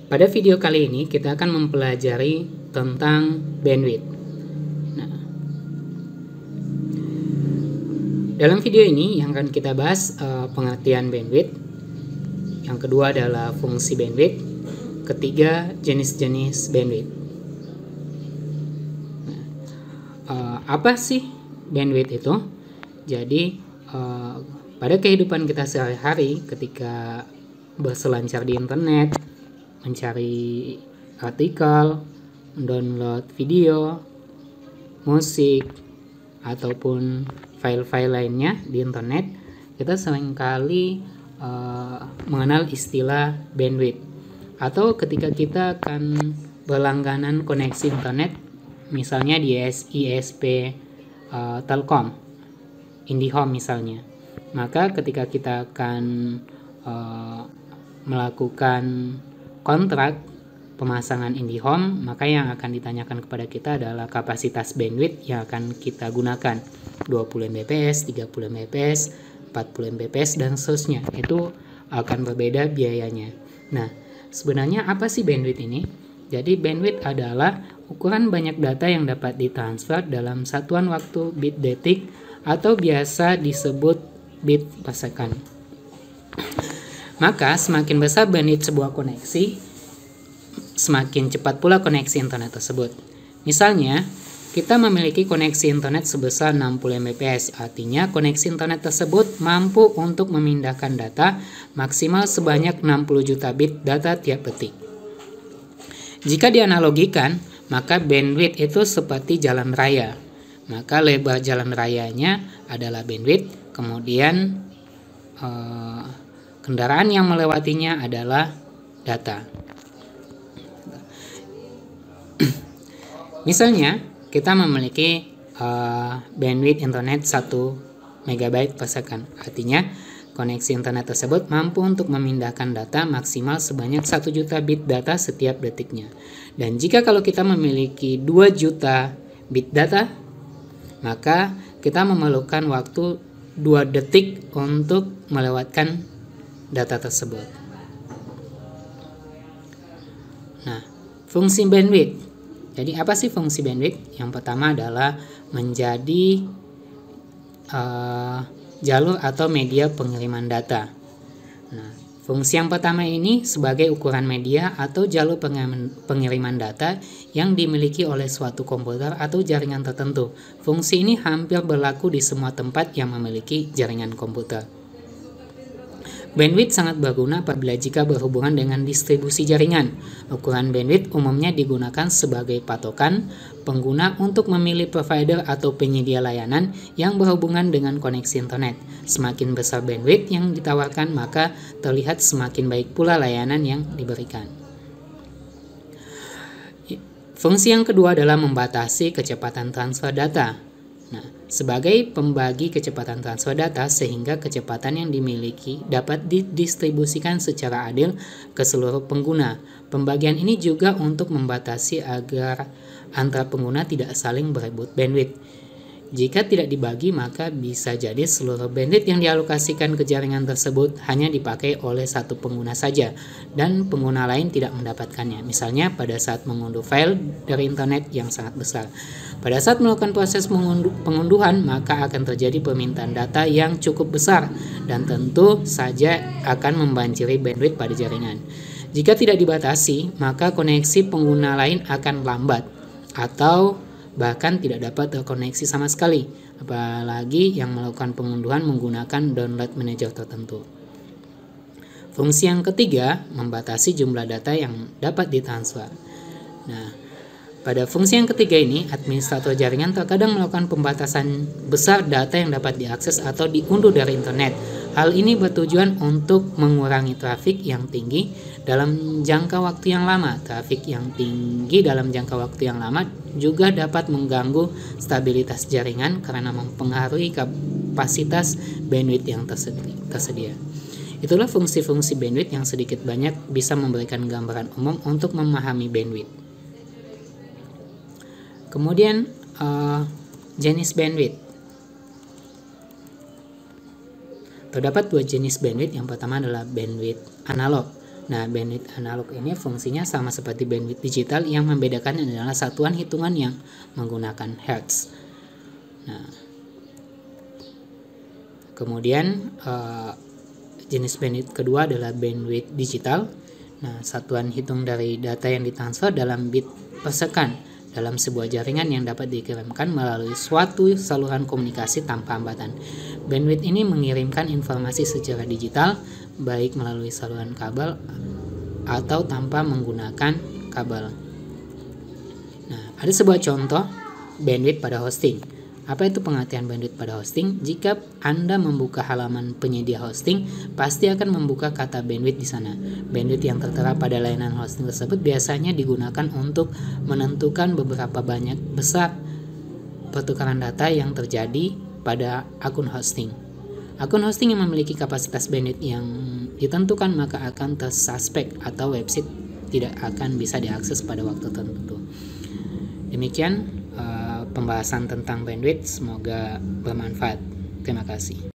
Pada video kali ini kita akan mempelajari tentang bandwidth. Nah, dalam video ini yang akan kita bahas pengertian bandwidth. Yang kedua adalah fungsi bandwidth. Ketiga, jenis-jenis bandwidth. Nah, apa sih bandwidth itu? Jadi pada kehidupan kita sehari-hari ketika berselancar di internet, mencari artikel, download video, musik, ataupun file-file lainnya di internet, kita seringkali mengenal istilah bandwidth. Atau ketika kita akan berlangganan koneksi internet, misalnya di ISP Telkom, IndiHome misalnya, maka ketika kita akan melakukan kontrak pemasangan IndiHome, maka yang akan ditanyakan kepada kita adalah kapasitas bandwidth yang akan kita gunakan, 20 Mbps, 30 Mbps, 40 Mbps, dan seterusnya. Itu akan berbeda biayanya. Nah, sebenarnya apa sih bandwidth ini? Jadi bandwidth adalah ukuran banyak data yang dapat ditransfer dalam satuan waktu bit detik atau biasa disebut bit per second. Maka semakin besar bandwidth sebuah koneksi, semakin cepat pula koneksi internet tersebut. Misalnya, kita memiliki koneksi internet sebesar 60 Mbps, artinya koneksi internet tersebut mampu untuk memindahkan data maksimal sebanyak 60 juta bit data tiap detik. Jika dianalogikan, maka bandwidth itu seperti jalan raya. Maka lebar jalan rayanya adalah bandwidth, kemudian kendaraan yang melewatinya adalah data. Misalnya, kita memiliki bandwidth internet 1 MB per second. Artinya, koneksi internet tersebut mampu untuk memindahkan data maksimal sebanyak 1 juta bit data setiap detiknya. Dan jika kalau kita memiliki 2 juta bit data, maka kita memerlukan waktu 2 detik untuk melewatkan data tersebut. Nah, fungsi bandwidth. Jadi apa sih fungsi bandwidth? Yang pertama adalah menjadi jalur atau media pengiriman data. Nah, fungsi yang pertama ini sebagai ukuran media atau jalur pengiriman data yang dimiliki oleh suatu komputer atau jaringan tertentu. Fungsi ini hampir berlaku di semua tempat yang memiliki jaringan komputer. Bandwidth sangat berguna apabila jika berhubungan dengan distribusi jaringan. Ukuran bandwidth umumnya digunakan sebagai patokan pengguna untuk memilih provider atau penyedia layanan yang berhubungan dengan koneksi internet. Semakin besar bandwidth yang ditawarkan, maka terlihat semakin baik pula layanan yang diberikan. Fungsi yang kedua adalah membatasi kecepatan transfer data. Nah, sebagai pembagi kecepatan transfer data sehingga kecepatan yang dimiliki dapat didistribusikan secara adil ke seluruh pengguna. Pembagian ini juga untuk membatasi agar antar pengguna tidak saling berebut bandwidth. Jika tidak dibagi, maka bisa jadi seluruh bandwidth yang dialokasikan ke jaringan tersebut hanya dipakai oleh satu pengguna saja dan pengguna lain tidak mendapatkannya. Misalnya pada saat mengunduh file dari internet yang sangat besar. Pada saat melakukan proses pengunduhan, maka akan terjadi permintaan data yang cukup besar dan tentu saja akan membanjiri bandwidth pada jaringan. Jika tidak dibatasi, maka koneksi pengguna lain akan lambat atau bahkan tidak dapat terkoneksi sama sekali, apalagi yang melakukan pengunduhan menggunakan download manager tertentu. Fungsi yang ketiga, membatasi jumlah data yang dapat ditransfer. Nah, pada fungsi yang ketiga ini, administrator jaringan terkadang melakukan pembatasan besar data yang dapat diakses atau diunduh dari internet. Hal ini bertujuan untuk mengurangi trafik yang tinggi dalam jangka waktu yang lama. Trafik yang tinggi dalam jangka waktu yang lama juga dapat mengganggu stabilitas jaringan karena mempengaruhi kapasitas bandwidth yang tersedia. Itulah fungsi-fungsi bandwidth yang sedikit banyak bisa memberikan gambaran umum untuk memahami bandwidth. Kemudian jenis bandwidth. Terdapat dua jenis bandwidth. Yang pertama adalah bandwidth analog. Nah, bandwidth analog ini fungsinya sama seperti bandwidth digital, yang membedakan adalah satuan hitungan yang menggunakan hertz. Nah, kemudian jenis bandwidth kedua adalah bandwidth digital. Nah, satuan hitung dari data yang ditransfer dalam bit per second dalam sebuah jaringan yang dapat dikirimkan melalui suatu saluran komunikasi tanpa hambatan. Bandwidth ini mengirimkan informasi secara digital, baik melalui saluran kabel atau tanpa menggunakan kabel. Nah, ada sebuah contoh bandwidth pada hosting. Apa itu pengertian bandwidth pada hosting? Jika Anda membuka halaman penyedia hosting, pasti akan membuka kata bandwidth di sana. Bandwidth yang tertera pada layanan hosting tersebut biasanya digunakan untuk menentukan beberapa besar pertukaran data yang terjadi pada akun hosting. Akun hosting yang memiliki kapasitas bandwidth yang ditentukan maka akan tersuspek atau website tidak akan bisa diakses pada waktu tertentu. Demikian pembahasan tentang bandwidth, semoga bermanfaat. Terima kasih.